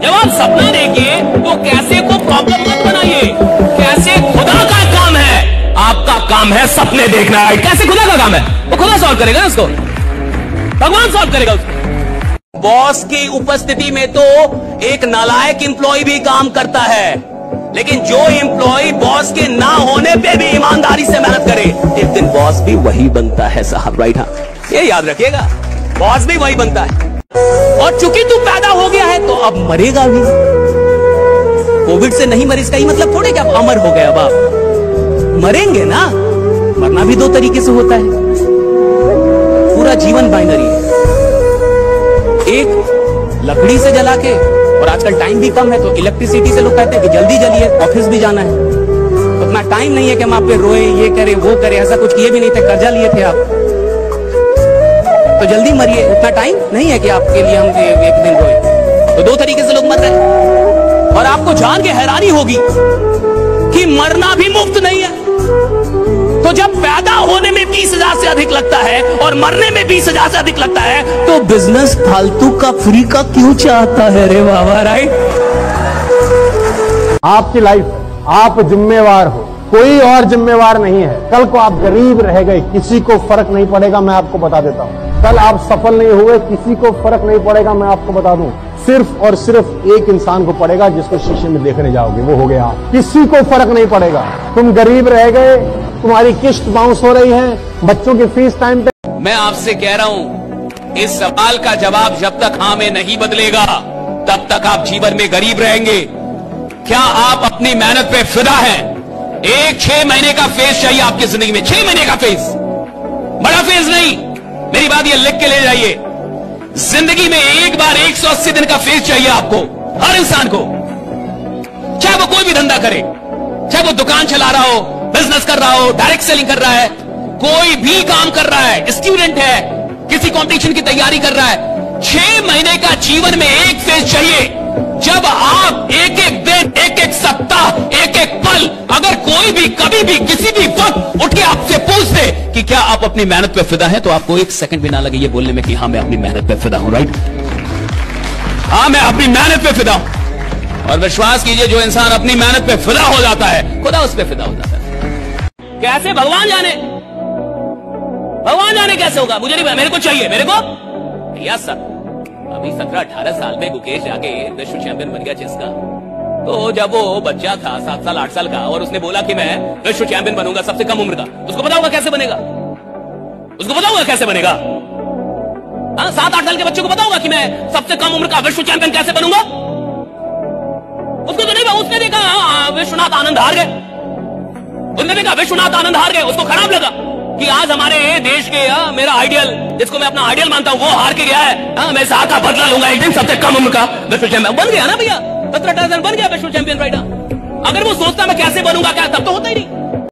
जब आप सपना देखिए तो कैसे को प्रॉब्लम मत बनाइए। कैसे खुदा का काम है, आपका काम है सपने देखना। कैसे खुदा का काम है, वो खुदा सॉल्व करेगा उसको, भगवान सॉल्व करेगा उसको। बॉस की उपस्थिति में तो एक नालायक एम्प्लॉय भी काम करता है, लेकिन जो एम्प्लॉय बॉस के ना होने पे भी ईमानदारी से मेहनत करे, एक दिन बॉस भी वही बनता है साहब। राइट, हाँ, ये याद रखिएगा, बॉस भी वही बनता है। और चूंकि तू पैदा हो गया है तो अब मरेगा भी। कोविड से नहीं मरे इसका ही मतलब थोड़े कि अब अमर हो गए। अब आप मरेंगे ना, मरना भी दो तरीके से होता है। पूरा जीवन बाइनरी है, एक लकड़ी से जला के, और आजकल टाइम भी कम है तो इलेक्ट्रिसिटी से लोग कहते हैं कि जल्दी जलिए, ऑफिस भी जाना है, तो उतना टाइम नहीं है कि हम आप पे रोए, ये करे वो करे। ऐसा कुछ किए भी नहीं थे, कर्जा लिए थे आप, तो जल्दी मरिए, उतना टाइम नहीं है कि आपके लिए हम एक दिन रोए। तो दो तरीके से लोग मर रहे हैं, और आपको जान के हैरानी होगी कि मरना भी मुफ्त नहीं है। तो जब पैदा होने में 20,000 से अधिक लगता है और मरने में 20,000 से अधिक लगता है, तो बिजनेस फालतू का फ्री का क्यों चाहता है रे बाबा। राइट, आपकी लाइफ, आप जिम्मेवार हो, कोई और जिम्मेवार नहीं है। कल को आप गरीब रह गए, किसी को फर्क नहीं पड़ेगा, मैं आपको बता देता हूं। कल आप सफल नहीं हुए, किसी को फर्क नहीं पड़ेगा, मैं आपको बता दूं। सिर्फ और सिर्फ एक इंसान को पड़ेगा जिसको शीशे में देखने जाओगे, वो हो गया आप। किसी को फर्क नहीं पड़ेगा। तुम गरीब रह गए, तुम्हारी किस्त बाउंस हो रही है, बच्चों की फीस टाइम पे। मैं आपसे कह रहा हूं, इस सवाल का जवाब जब तक हाँ में नहीं बदलेगा तब तक आप जीवन में गरीब रहेंगे। क्या आप अपनी मेहनत पे फिदा हैं? एक 6 महीने का फेज चाहिए आपकी जिंदगी में, 6 महीने का फेज, बड़ा फेज नहीं। मेरी बात ये लिख के ले जाइए, जिंदगी में एक बार 180 दिन का फेज चाहिए आपको, हर इंसान को। चाहे वो कोई भी धंधा करे, चाहे वो दुकान चला रहा हो, बिजनेस कर रहा हो, डायरेक्ट सेलिंग कर रहा है, कोई भी काम कर रहा है, स्टूडेंट है, किसी कंपटीशन की तैयारी कर रहा है, 6 महीने का जीवन में एक फेज चाहिए। जब आप एक एक दिन, एक एक सप्ताह, एक एक पल, अगर कोई भी कभी भी किसी भी वक्त उठ के आपसे पूछ दे कि क्या आप अपनी मेहनत पे फिदा है, तो आपको एक सेकंड भी ना लगे ये बोलने में कि हाँ मैं अपनी मेहनत पे फिदा हूं। राइट, हाँ मैं अपनी मेहनत पे फिदा हूं। और विश्वास कीजिए, जो इंसान अपनी मेहनत पे फिदा हो जाता है, खुदा उस पे फिदा हो जाता है। कैसे भगवान जाने, भगवान जाने कैसे होगा, मुझे नहीं, मेरे को चाहिए, मेरे को यस सर। अभी 17-18 साल में गुकेश जाके विश्व चैंपियन बन गया चेस का। तो जब वो बच्चा था 7 साल 8 साल का, और उसने बोला कि मैं विश्व चैंपियन बनूंगा सबसे कम उम्र का, उसको पता होगा कैसे बनेगा, उसको पता होगा कैसे बनेगा। 7-8 साल के बच्चे को पता होगा कि मैं सबसे कम उम्र का विश्व चैंपियन कैसे बनूंगा। उसको तो नहीं, उसने देखा विश्वनाथ आनंद हार गए, उसने देखा विश्वनाथ आनंद हार गए, उसको खराब लगा कि आज हमारे देश के मेरा आइडियल, जिसको मैं अपना आइडियल मानता हूं, वो हार के गया है। मैं इसका बदला लूंगा एक दिन, सबसे कम उम्र का विश्व चैंपियन बन गया ना भैया, 17-18 बन गया विश्व चैंपियन। राइट, अगर वो सोचता मैं कैसे बनूंगा क्या, तब तो होता ही नहीं।